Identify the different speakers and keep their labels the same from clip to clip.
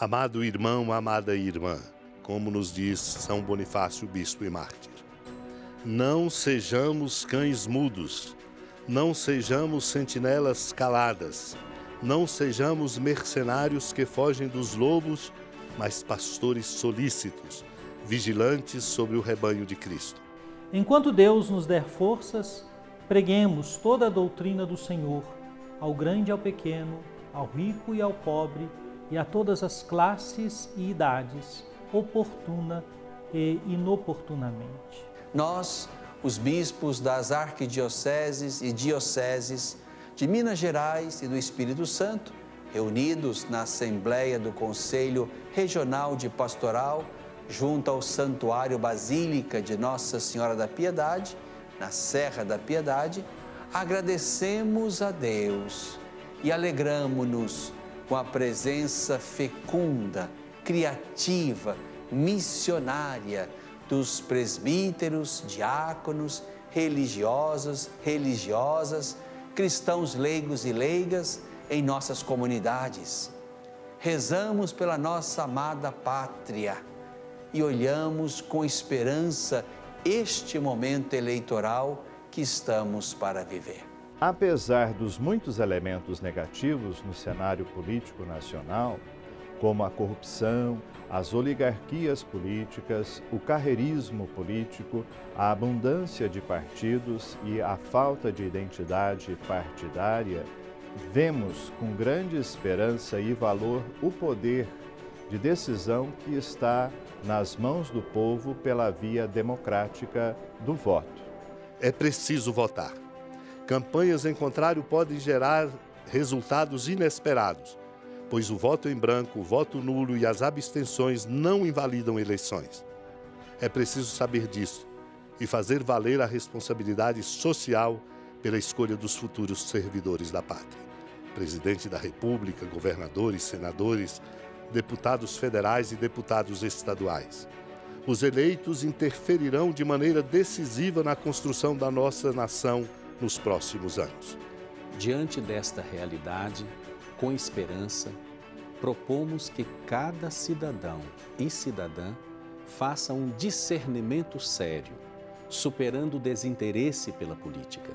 Speaker 1: Amado irmão, amada irmã, como nos diz São Bonifácio, bispo e mártir, não sejamos cães mudos, não sejamos sentinelas caladas, não sejamos mercenários que fogem dos lobos, mas pastores solícitos, vigilantes sobre o rebanho de Cristo.
Speaker 2: Enquanto Deus nos der forças, preguemos toda a doutrina do Senhor, ao grande e ao pequeno, ao rico e ao pobre, e a todas as classes e idades, oportuna e inoportunamente.
Speaker 3: Nós, os bispos das arquidioceses e dioceses de Minas Gerais e do Espírito Santo, reunidos na Assembleia do Conselho Regional de Pastoral, junto ao Santuário Basílica de Nossa Senhora da Piedade, na Serra da Piedade, agradecemos a Deus e alegramo-nos com a presença fecunda, criativa, missionária dos presbíteros, diáconos, religiosos, religiosas, cristãos leigos e leigas em nossas comunidades. Rezamos pela nossa amada pátria e olhamos com esperança este momento eleitoral que estamos para viver.
Speaker 4: Apesar dos muitos elementos negativos no cenário político nacional, como a corrupção, as oligarquias políticas, o carreirismo político, a abundância de partidos e a falta de identidade partidária, vemos com grande esperança e valor o poder de decisão que está nas mãos do povo pela via democrática do voto.
Speaker 1: É preciso votar. Campanhas em contrário podem gerar resultados inesperados, pois o voto em branco, o voto nulo e as abstenções não invalidam eleições. É preciso saber disso e fazer valer a responsabilidade social pela escolha dos futuros servidores da pátria. Presidente da República, governadores, senadores, deputados federais e deputados estaduais. Os eleitos interferirão de maneira decisiva na construção da nossa nação nos próximos anos.
Speaker 5: Diante desta realidade, com esperança, propomos que cada cidadão e cidadã faça um discernimento sério, superando o desinteresse pela política,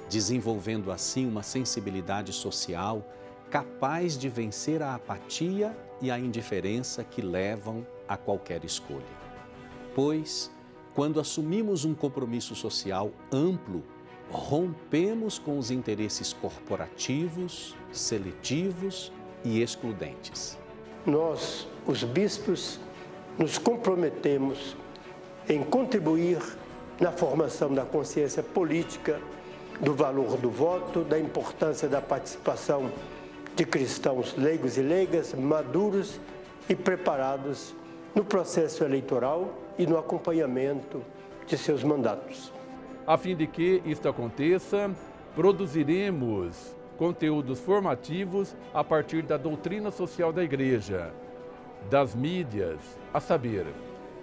Speaker 5: desenvolvendo assim uma sensibilidade social capaz de vencer a apatia e a indiferença que levam a qualquer escolha. Pois, quando assumimos um compromisso social amplo, rompemos com os interesses corporativos, seletivos e excludentes.
Speaker 6: Nós, os bispos, nos comprometemos em contribuir na formação da consciência política, do valor do voto, da importância da participação de cristãos leigos e leigas, maduros e preparados no processo eleitoral e no acompanhamento de seus mandatos.
Speaker 7: A fim de que isto aconteça, produziremos conteúdos formativos a partir da doutrina social da Igreja, das mídias, a saber,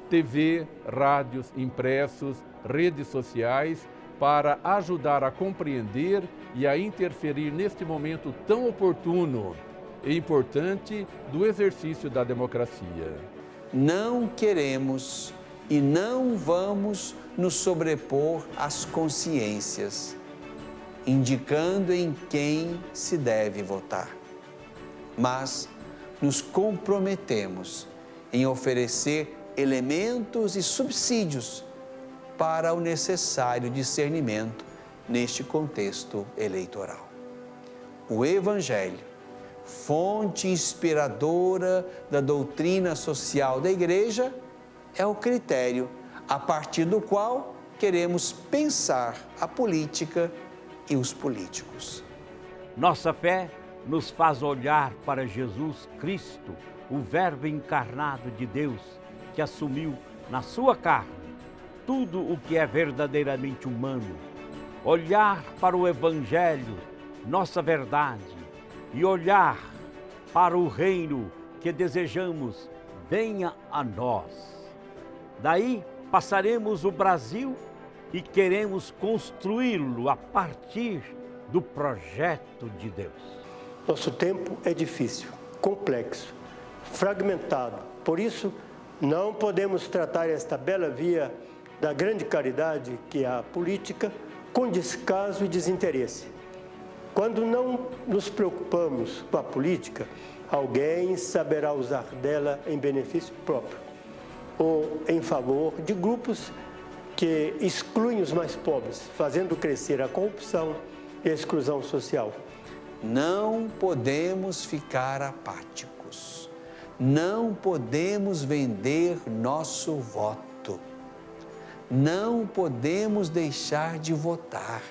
Speaker 7: TV, rádios, impressos, redes sociais, para ajudar a compreender e a interferir neste momento tão oportuno e importante do exercício da democracia.
Speaker 3: Não queremos e não vamos nos sobrepor às consciências, indicando em quem se deve votar. Mas nos comprometemos em oferecer elementos e subsídios para o necessário discernimento neste contexto eleitoral. O Evangelho, fonte inspiradora da doutrina social da Igreja, é o critério a partir do qual queremos pensar a política e os políticos.
Speaker 8: Nossa fé nos faz olhar para Jesus Cristo, o Verbo encarnado de Deus, que assumiu na sua carne tudo o que é verdadeiramente humano. Olhar para o Evangelho, nossa verdade, e olhar para o reino que desejamos venha a nós. Daí passaremos o Brasil e queremos construí-lo a partir do projeto de Deus.
Speaker 6: Nosso tempo é difícil, complexo, fragmentado. Por isso, não podemos tratar esta bela via da grande caridade, que é a política, com descaso e desinteresse. Quando não nos preocupamos com a política, alguém saberá usar dela em benefício próprio ou em favor de grupos que excluem os mais pobres, fazendo crescer a corrupção e a exclusão social.
Speaker 3: Não podemos ficar apáticos. Não podemos vender nosso voto. Não podemos deixar de votar.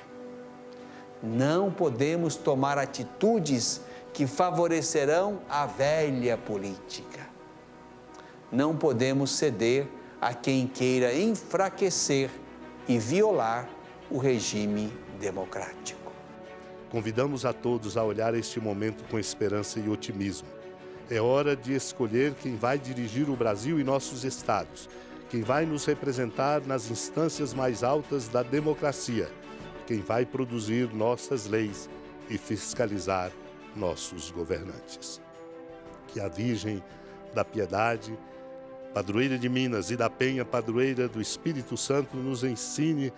Speaker 3: Não podemos tomar atitudes que favorecerão a velha política. Não podemos ceder a quem queira enfraquecer e violar o regime democrático.
Speaker 1: Convidamos a todos a olhar este momento com esperança e otimismo. É hora de escolher quem vai dirigir o Brasil e nossos estados, quem vai nos representar nas instâncias mais altas da democracia, quem vai produzir nossas leis e fiscalizar nossos governantes. Que a Virgem da Piedade, padroeira de Minas, e da Penha, padroeira do Espírito Santo, nos ensine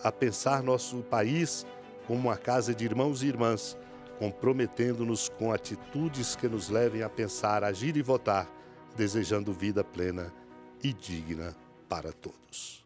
Speaker 1: a pensar nosso país como uma casa de irmãos e irmãs, comprometendo-nos com atitudes que nos levem a pensar, agir e votar, desejando vida plena e digna para todos.